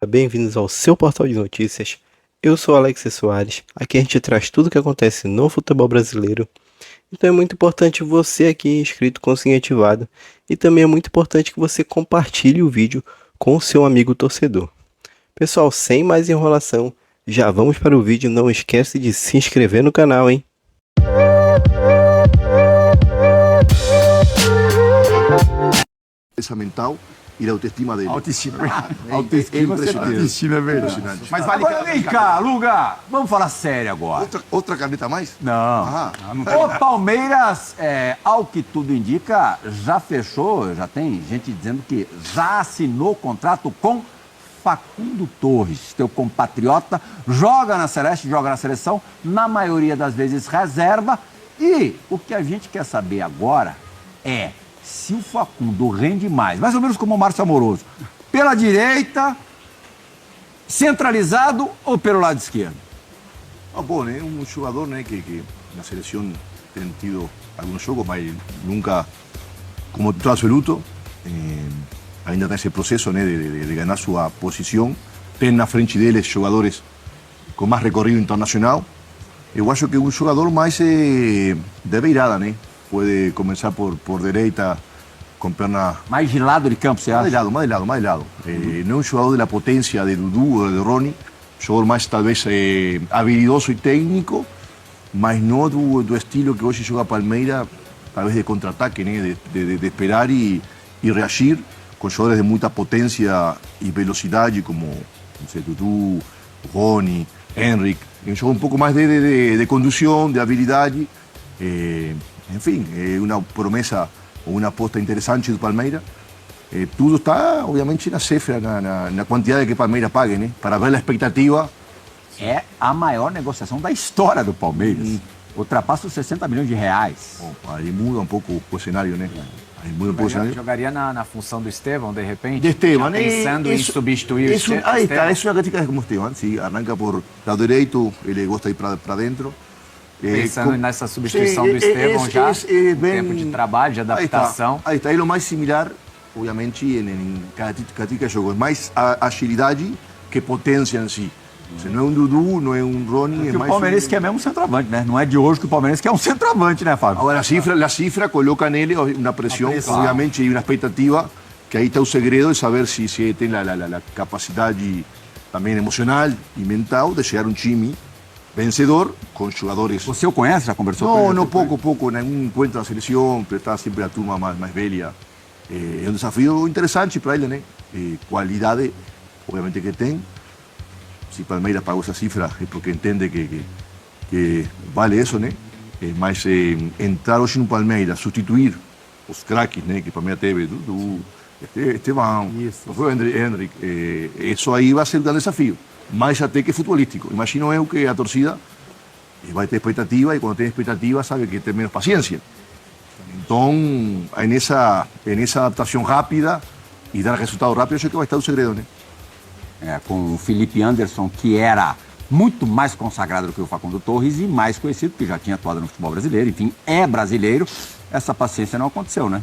Bem-vindos ao seu portal de notícias. Eu sou Alex Soares. Aqui a gente traz tudo o que acontece no futebol brasileiro. Então é muito importante você aqui inscrito com o sininho ativado. E também é muito importante que você compartilhe o vídeo com o seu amigo torcedor. Pessoal, sem mais enrolação, já vamos para o vídeo. Não esquece de se inscrever no canal, hein? Essa mental e da autoestima dele. Autoestima. Autoestima, Autoestima é verdade. Impressionante. Mas vale. Agora vem cá, Luga, vamos falar sério agora. Outra caneta a mais? Não. Ah, O Palmeiras, ao que tudo indica, já fechou, já tem gente dizendo que já assinou contrato com Facundo Torres, teu compatriota, joga na Celeste, joga na seleção, na maioria das vezes reserva. E o que a gente quer saber agora é se o Facundo rende mais ou menos como o Márcio Amoroso, pela direita, centralizado ou pelo lado esquerdo? bom, né? Um jogador, né, que na seleção tem tido alguns jogos, mas nunca como titular absoluto. Ainda está esse processo, né, de ganhar sua posição. Tem na frente deles jogadores com mais recorrido internacional. Eu acho que um jogador mais de beirada, né? Pode começar por direita, com perna Mais de lado de campo, você mais de acha? lado, mais de lado, mais de lado. Não é um jogador de la potência de Dudu ou de Rony, jogador mais talvez habilidoso e técnico, mas não do estilo que hoje joga Palmeiras, talvez de contra-ataque, né? De esperar e reagir, com jogadores de muita potência e velocidade, como não sei, Dudu, Rony, Henrique. Um jogo um pouco mais de condução, de habilidade. Enfim, é uma promessa ou uma aposta interessante do Palmeiras. Tudo está, obviamente, na cifra, na quantidade que o Palmeiras pague, né? Para ver a expectativa. É a maior negociação da história do Palmeiras. Ultrapassa os 60 milhões de reais. Bom, aí muda um pouco o cenário, né? Aí muda um pouco o cenário. Jogaria na função do Estevão, de repente? De Esteban, Já pensando em substituir o Estevão. Ahí está, es una crítica como Esteban, sí, arranca por lado derecho, ele gosta de ir para dentro. Pensando nessa substituição do Estevão já, tempo de trabalho, de adaptação. Aí está, é o mais similar, obviamente, em cada tipo de jogo. É mais agilidade que potência em si. Se não é um Dudu, não é um Rony, é Porque o mais Palmeiras quer mesmo um centroavante, né? Não é de hoje que o Palmeiras quer um centroavante, né, Fábio? Agora, a cifra coloca nele uma pressão, obviamente, e uma expectativa, que aí está o segredo de saber se tem a capacidade também emocional e mental de chegar a um time vencedor com jogadores. Você o conhece? Já conversou com ele? Não, pouco. Em algum encontro na seleção, está sempre a turma mais velha. É um desafio interessante para ele, né? Qualidade, obviamente, que tem. Se Palmeiras pagou essa cifra é porque entende que vale isso, né? Mas entrar hoje no Palmeiras, substituir os craques, né? Que o Palmeiras teve, Dudu, Estevão, o Henrique, isso aí vai ser um grande desafio. Mais até que futebolístico. Imagino eu que a torcida vai ter expectativa e quando tem expectativa sabe que tem menos paciência. Então, nessa adaptação rápida e dar resultado rápido, acho que vai estar o segredo, né? Com o Felipe Anderson, que era muito mais consagrado do que o Facundo Torres e mais conhecido, porque já tinha atuado no futebol brasileiro, enfim, é brasileiro. Essa paciência não aconteceu, né?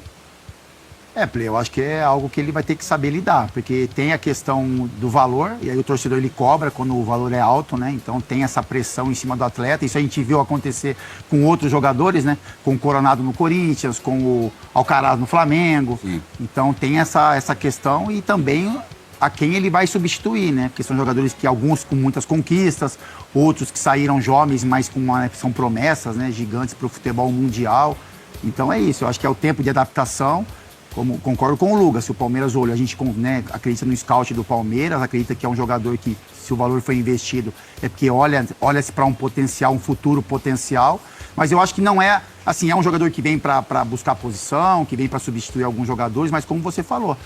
Play, eu acho que é algo que ele vai ter que saber lidar, porque tem a questão do valor, e aí o torcedor ele cobra quando o valor é alto, né? Então tem essa pressão em cima do atleta, isso a gente viu acontecer com outros jogadores, né? Com o Coronado no Corinthians, com o Alcaraz no Flamengo. Sim. Então tem essa questão e também a quem ele vai substituir, né? Porque são jogadores que alguns com muitas conquistas, outros que saíram jovens, mas são promessas, né? Gigantes para o futebol mundial. Então é isso, eu acho que é o tempo de adaptação. Como, concordo com o Luga, se o Palmeiras olha, a gente, né, acredita no scout do Palmeiras, acredita que é um jogador que, se o valor foi investido, é porque olha-se para um potencial, um futuro potencial, mas eu acho que não é, assim, é um jogador que vem para buscar posição, que vem para substituir alguns jogadores, mas como você falou,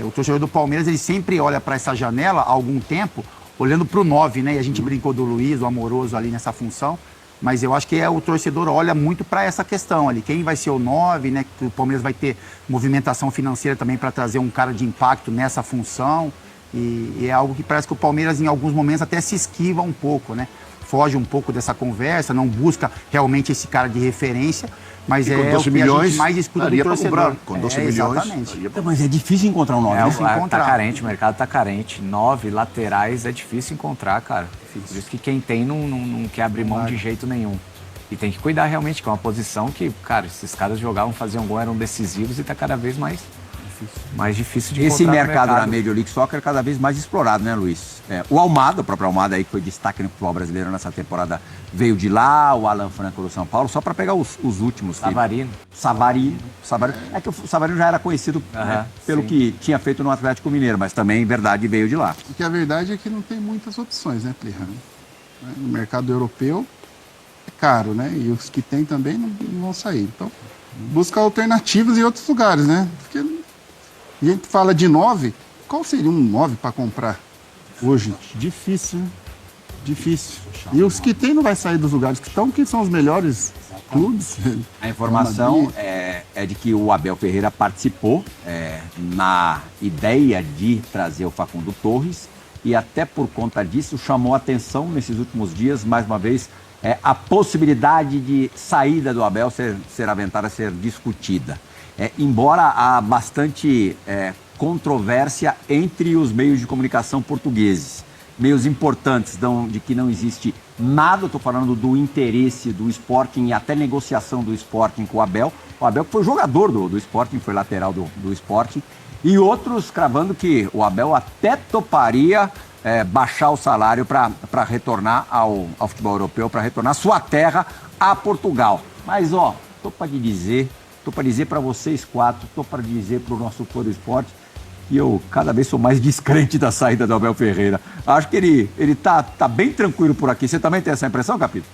o torcedor do Palmeiras, ele sempre olha para essa janela há algum tempo, olhando para o 9, né, e a gente brincou do Luiz, do Amoroso ali nessa função, mas eu acho que o torcedor olha muito para essa questão ali. Quem vai ser o 9, né? Que o Palmeiras vai ter movimentação financeira também para trazer um cara de impacto nessa função. E é algo que parece que o Palmeiras, em alguns momentos, até se esquiva um pouco, né? Foge um pouco dessa conversa, não busca realmente esse cara de referência. Mas E com é 12 o que a milhões, gente mais escuta do daria pra torcedor. comprar. Com 12 milhões, Exatamente. daria pra- Mas é difícil encontrar um 9. É, né? Difícil encontrar. tá carente, o mercado tá carente. 9 laterais é difícil encontrar, cara. Por isso que quem tem não quer abrir mão de jeito nenhum. E tem que cuidar realmente, que é uma posição que, cara, esses caras jogavam, faziam gol, eram decisivos e tá cada vez mais difícil de Esse encontrar no mercado da Major League Soccer é cada vez mais explorado, né, Luiz? O Almada, o próprio Almada aí, que foi destaque no futebol brasileiro nessa temporada, veio de lá, o Alan Franco do São Paulo, só para pegar os últimos. Savarino. Savarino. É que o Savarino já era conhecido né, pelo sim. que tinha feito no Atlético Mineiro, mas também, em verdade, veio de lá. Porque a verdade é que não tem muitas opções, né, Plirra? No mercado europeu é caro, né? E os que tem também não vão sair. Então, buscar alternativas em outros lugares, né? Porque a gente fala de 9, qual seria um 9 para comprar hoje? Difícil, né? Difícil. E os que tem não vai sair dos lugares que estão, que são os melhores clubes. A informação é de que o Abel Ferreira participou na ideia de trazer o Facundo Torres e até por conta disso chamou a atenção nesses últimos dias, mais uma vez, a possibilidade de saída do Abel ser aventada, ser discutida. Embora há bastante controvérsia entre os meios de comunicação portugueses, meios importantes de que não existe nada, estou falando do interesse do Sporting e até negociação do Sporting com o Abel que foi jogador do Sporting, foi lateral do Sporting, e outros cravando que o Abel até toparia baixar o salário para retornar ao futebol europeu, para retornar à sua terra, a Portugal. Mas, estou para dizer para vocês quatro, estou para dizer para o nosso fã do esporte, que eu cada vez sou mais descrente da saída do Abel Ferreira. Acho que ele tá bem tranquilo por aqui. Você também tem essa impressão, Capito?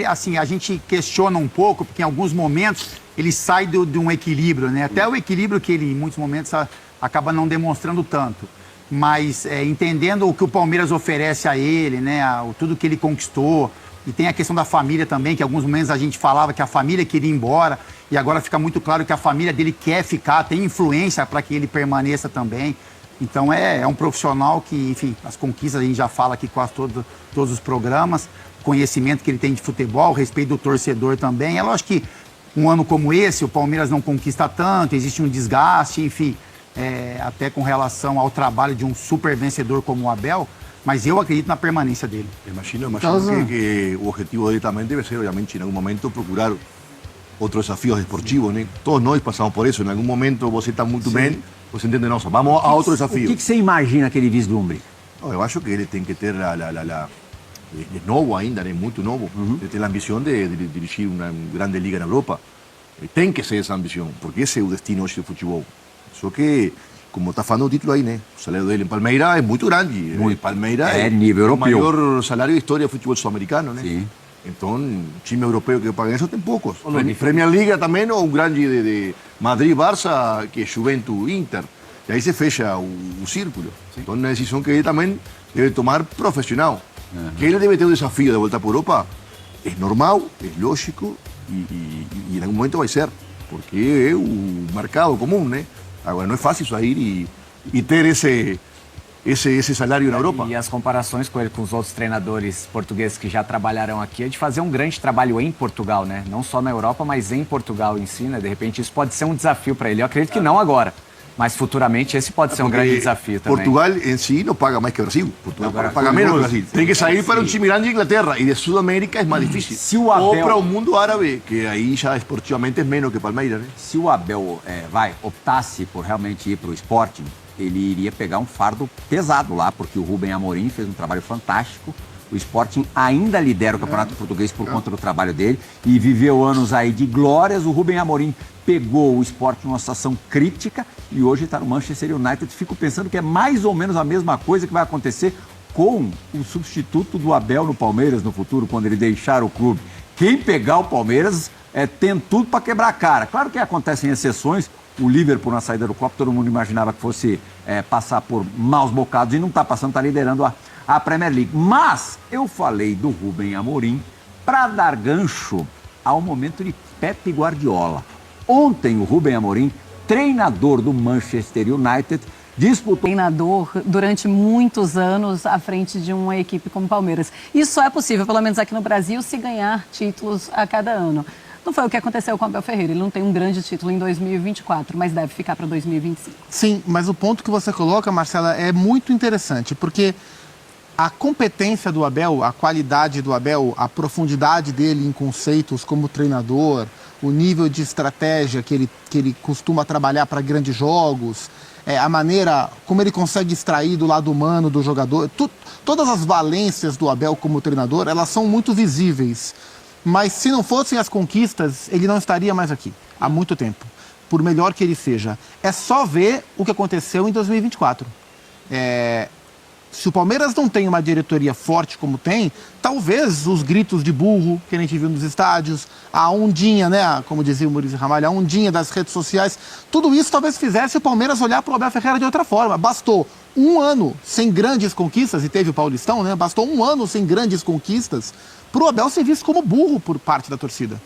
Assim, a gente questiona um pouco, porque em alguns momentos ele sai de um equilíbrio, né? Até o equilíbrio que ele, em muitos momentos, acaba não demonstrando tanto. Mas entendendo o que o Palmeiras oferece a ele, né? Tudo que ele conquistou. E tem a questão da família também, que em alguns momentos a gente falava que a família queria ir embora, e agora fica muito claro que a família dele quer ficar, tem influência para que ele permaneça também. Então é um profissional que, enfim, as conquistas a gente já fala aqui quase todos os programas, conhecimento que ele tem de futebol, respeito do torcedor também. É lógico que um ano como esse, o Palmeiras não conquista tanto, existe um desgaste, enfim, até com relação ao trabalho de um super vencedor como o Abel, mas eu acredito na permanência dele. Imagino que o objetivo dele também deve ser, obviamente, em algum momento, procurar outros desafios esportivos, né? Todos nós passamos por isso. Em algum momento você está muito bem, você entende, nossa, vamos a outro desafio. O que você imagina que ele vislumbre? Eu acho que ele tem que ter é novo ainda, né? Muito novo. Ele tem a ambição de dirigir uma grande liga na Europa. Tem que ser essa ambição, porque esse é o destino hoje do futebol. Só que, como está falando o título aí, né? O salário dele em Palmeiras é muito grande. Palmeiras é nível europeu. O maior salário da história do futebol sul-americano, né? Sim. Então, time europeu que paga isso tem poucos. Premier Liga também, ou um grande de Madrid, Barça, que é Juventus, Inter. E aí se fecha o círculo. Então, é uma decisão que ele também deve tomar profissional. Que ele deve ter um desafio de voltar para a Europa. É normal, é lógico, e em algum momento vai ser. Porque é o mercado comum, né? Agora, não é fácil sair e ter esse salário na Europa. E as comparações com ele, com os outros treinadores portugueses que já trabalharam aqui, é de fazer um grande trabalho em Portugal, né? Não só na Europa, mas em Portugal em si, né? De repente isso pode ser um desafio para ele. Eu acredito que não agora, mas futuramente esse pode ser um grande desafio também. Portugal em si não paga mais que o Brasil. Portugal paga menos que o Brasil. Tem que sair para um time grande de Inglaterra, e de Sudamérica é mais difícil. Se o Abel... Ou para o mundo árabe, que aí já esportivamente é menos que Palmeiras, né? Se o Abel optasse por realmente ir para o Sporting, ele iria pegar um fardo pesado lá, porque o Rubem Amorim fez um trabalho fantástico. O Sporting ainda lidera o Campeonato Português por conta do trabalho dele e viveu anos aí de glórias. O Rubem Amorim pegou o Sporting numa situação crítica e hoje está no Manchester United. Fico pensando que é mais ou menos a mesma coisa que vai acontecer com o substituto do Abel no Palmeiras no futuro, quando ele deixar o clube. Quem pegar o Palmeiras tem tudo para quebrar a cara. Claro que acontecem exceções. O Liverpool na saída do Klopp, todo mundo imaginava que fosse passar por maus bocados e não está passando, está liderando a Premier League. Mas eu falei do Rubem Amorim para dar gancho ao momento de Pep Guardiola. Ontem o Rubem Amorim, treinador do Manchester United, disputou... Treinador durante muitos anos à frente de uma equipe como o Palmeiras. Isso só é possível, pelo menos aqui no Brasil, se ganhar títulos a cada ano. Não foi o que aconteceu com o Abel Ferreira. Ele não tem um grande título em 2024, mas deve ficar para 2025. Sim, mas o ponto que você coloca, Marcela, é muito interessante, porque a competência do Abel, a qualidade do Abel, a profundidade dele em conceitos como treinador, o nível de estratégia que ele costuma trabalhar para grandes jogos, a maneira como ele consegue extrair do lado humano do jogador, todas as valências do Abel como treinador, elas são muito visíveis. Mas se não fossem as conquistas, ele não estaria mais aqui há muito tempo, por melhor que ele seja. É só ver o que aconteceu em 2024. Se o Palmeiras não tem uma diretoria forte como tem, talvez os gritos de burro que a gente viu nos estádios, a ondinha, né, como dizia o Maurício Ramalho, a ondinha das redes sociais, tudo isso talvez fizesse o Palmeiras olhar para o Abel Ferreira de outra forma. Bastou um ano sem grandes conquistas, e teve o Paulistão, né? Bastou um ano sem grandes conquistas para o Abel ser visto como burro por parte da torcida.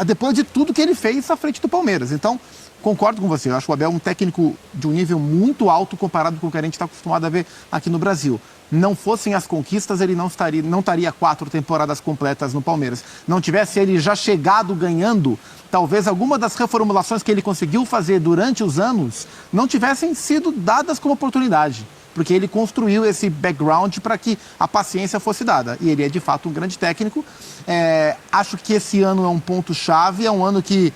Depois de tudo que ele fez à frente do Palmeiras. Então, concordo com você, eu acho o Abel um técnico de um nível muito alto comparado com o que a gente está acostumado a ver aqui no Brasil. Não fossem as conquistas, ele não estaria 4 temporadas completas no Palmeiras. Não tivesse ele já chegado ganhando, talvez alguma das reformulações que ele conseguiu fazer durante os anos não tivessem sido dadas como oportunidade. Porque ele construiu esse background para que a paciência fosse dada. E ele é, de fato, um grande técnico. Acho que esse ano é um ponto-chave, é um ano que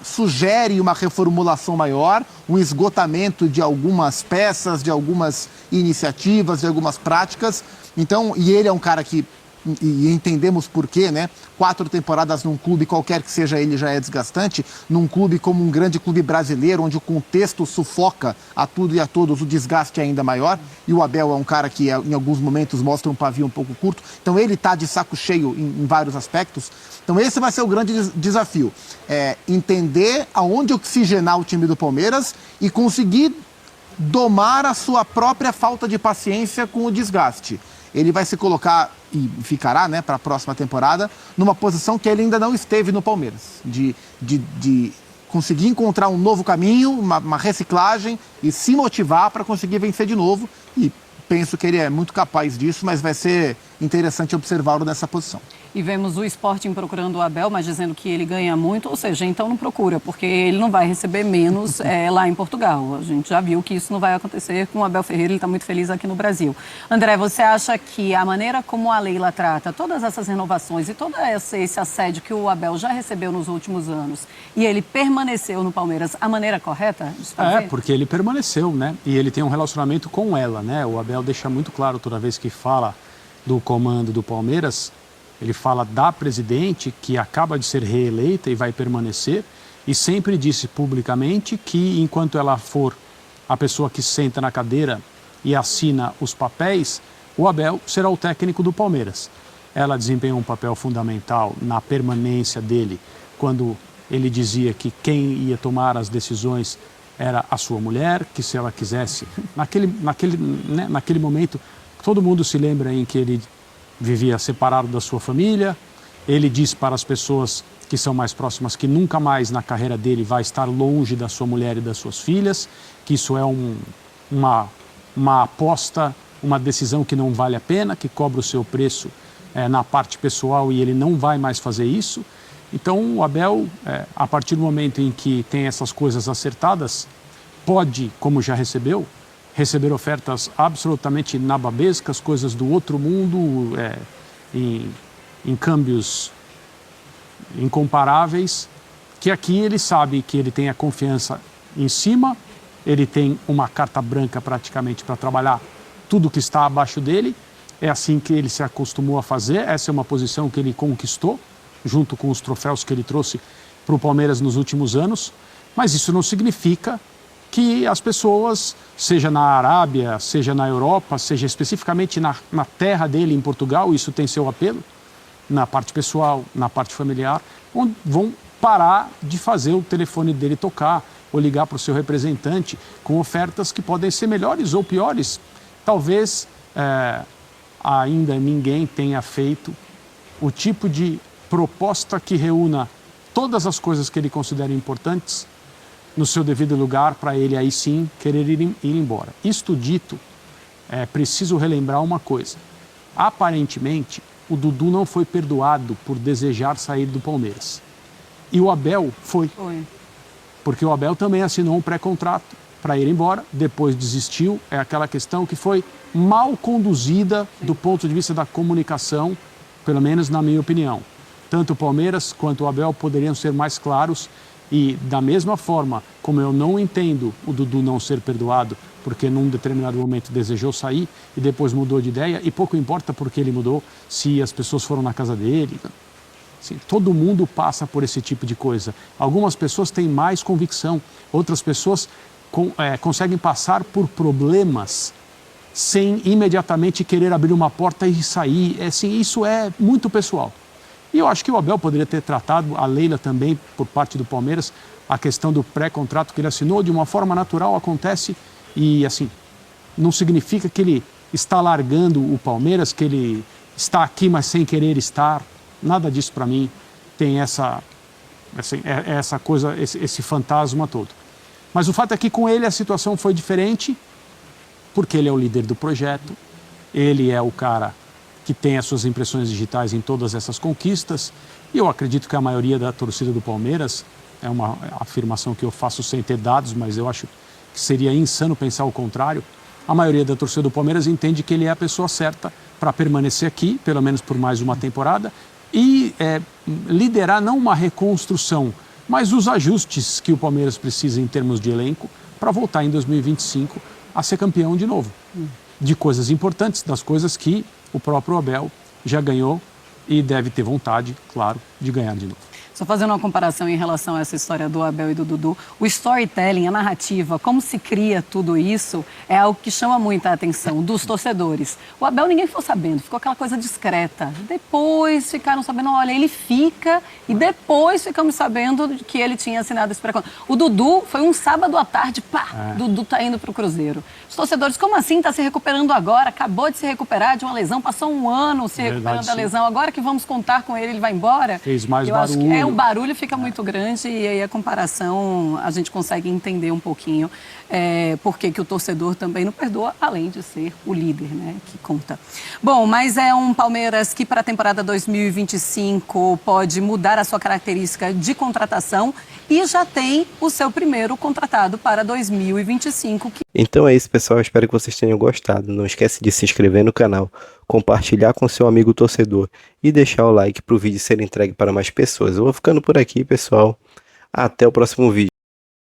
sugere uma reformulação maior, um esgotamento de algumas peças, de algumas iniciativas, de algumas práticas. Então, e ele é um cara que, e entendemos por quê, né? 4 temporadas num clube, qualquer que seja ele, já é desgastante. Num clube como um grande clube brasileiro, onde o contexto sufoca a tudo e a todos, o desgaste é ainda maior. E o Abel é um cara que, em alguns momentos, mostra um pavio um pouco curto. Então, ele está de saco cheio em vários aspectos. Então, esse vai ser o grande desafio. Entender aonde oxigenar o time do Palmeiras e conseguir domar a sua própria falta de paciência com o desgaste. Ele vai se colocar, e ficará, né, para a próxima temporada, numa posição que ele ainda não esteve no Palmeiras. De conseguir encontrar um novo caminho, uma reciclagem e se motivar para conseguir vencer de novo. E penso que ele é muito capaz disso, mas vai ser interessante observá-lo nessa posição. E vemos o Sporting procurando o Abel, mas dizendo que ele ganha muito, ou seja, então não procura, porque ele não vai receber menos lá em Portugal. A gente já viu que isso não vai acontecer com o Abel Ferreira, ele está muito feliz aqui no Brasil. André, você acha que a maneira como a Leila trata todas essas renovações e todo esse assédio que o Abel já recebeu nos últimos anos e ele permaneceu no Palmeiras, a maneira correta de fazer? Porque ele permaneceu, né? E ele tem um relacionamento com ela, né? O Abel deixa muito claro toda vez que fala do comando do Palmeiras. Ele fala da presidente, que acaba de ser reeleita e vai permanecer, e sempre disse publicamente que, enquanto ela for a pessoa que senta na cadeira e assina os papéis, o Abel será o técnico do Palmeiras. Ela desempenhou um papel fundamental na permanência dele, quando ele dizia que quem ia tomar as decisões era a sua mulher, que se ela quisesse... Naquele momento, todo mundo se lembra em que ele vivia separado da sua família. Ele diz para as pessoas que são mais próximas que nunca mais na carreira dele vai estar longe da sua mulher e das suas filhas, que isso é uma aposta, uma decisão que não vale a pena, que cobra o seu preço na parte pessoal e ele não vai mais fazer isso. Então o Abel, a partir do momento em que tem essas coisas acertadas, pode, como já recebeu, receber ofertas absolutamente nababescas, coisas do outro mundo, em câmbios incomparáveis, que aqui ele sabe que ele tem a confiança em cima, ele tem uma carta branca praticamente para trabalhar tudo que está abaixo dele, é assim que ele se acostumou a fazer, essa é uma posição que ele conquistou, junto com os troféus que ele trouxe para o Palmeiras nos últimos anos, mas isso não significa que as pessoas, seja na Arábia, seja na Europa, seja especificamente na terra dele, em Portugal, isso tem seu apelo, na parte pessoal, na parte familiar, onde vão parar de fazer o telefone dele tocar ou ligar para o seu representante com ofertas que podem ser melhores ou piores. Talvez ainda ninguém tenha feito o tipo de proposta que reúna todas as coisas que ele considera importantes no seu devido lugar, para ele aí sim querer ir embora. Isto dito, é preciso relembrar uma coisa. Aparentemente, o Dudu não foi perdoado por desejar sair do Palmeiras. E o Abel foi. Porque o Abel também assinou um pré-contrato para ir embora, depois desistiu. É aquela questão que foi mal conduzida do ponto de vista da comunicação, pelo menos na minha opinião. Tanto o Palmeiras quanto o Abel poderiam ser mais claros e, da mesma forma como eu não entendo o Dudu não ser perdoado porque num determinado momento desejou sair e depois mudou de ideia, e pouco importa porque ele mudou, se as pessoas foram na casa dele. Assim, todo mundo passa por esse tipo de coisa. Algumas pessoas têm mais convicção, outras pessoas conseguem passar por problemas sem imediatamente querer abrir uma porta e sair. Assim, isso é muito pessoal. E eu acho que o Abel poderia ter tratado, a Leila também, por parte do Palmeiras, a questão do pré-contrato que ele assinou de uma forma natural, acontece, e assim, não significa que ele está largando o Palmeiras, que ele está aqui, mas sem querer estar. Nada disso para mim tem essa coisa, esse fantasma todo. Mas o fato é que com ele a situação foi diferente, porque ele é o líder do projeto, ele é o cara que tem as suas impressões digitais em todas essas conquistas, e eu acredito que a maioria da torcida do Palmeiras, é uma afirmação que eu faço sem ter dados, mas eu acho que seria insano pensar o contrário, a maioria da torcida do Palmeiras entende que ele é a pessoa certa para permanecer aqui, pelo menos por mais uma temporada, e liderar não uma reconstrução, mas os ajustes que o Palmeiras precisa em termos de elenco para voltar em 2025 a ser campeão de novo. De coisas importantes, das coisas que o próprio Abel já ganhou e deve ter vontade, claro, de ganhar de novo. Só fazendo uma comparação em relação a essa história do Abel e do Dudu, o storytelling, a narrativa, como se cria tudo isso, é algo que chama muita atenção dos torcedores. O Abel ninguém ficou sabendo, ficou aquela coisa discreta. Depois ficaram sabendo, olha, ele fica, e depois ficamos sabendo que ele tinha assinado esse pré-contrato. O Dudu foi um sábado à tarde, Dudu tá indo pro Cruzeiro. Os torcedores, como assim? Tá se recuperando agora, acabou de se recuperar de uma lesão, passou um ano se recuperando da lesão, agora que vamos contar com ele, ele vai embora? Fez mais barulho. O barulho fica muito grande e aí a comparação a gente consegue entender um pouquinho por que o torcedor também não perdoa, além de ser o líder, né, que conta. Bom, mas é um Palmeiras que para a temporada 2025 pode mudar a sua característica de contratação e já tem o seu primeiro contratado para 2025. Então é isso, pessoal. Espero que vocês tenham gostado. Não esquece de se inscrever no canal, compartilhar com seu amigo torcedor e deixar o like para o vídeo ser entregue para mais pessoas. Eu vou ficando por aqui, pessoal. Até o próximo vídeo.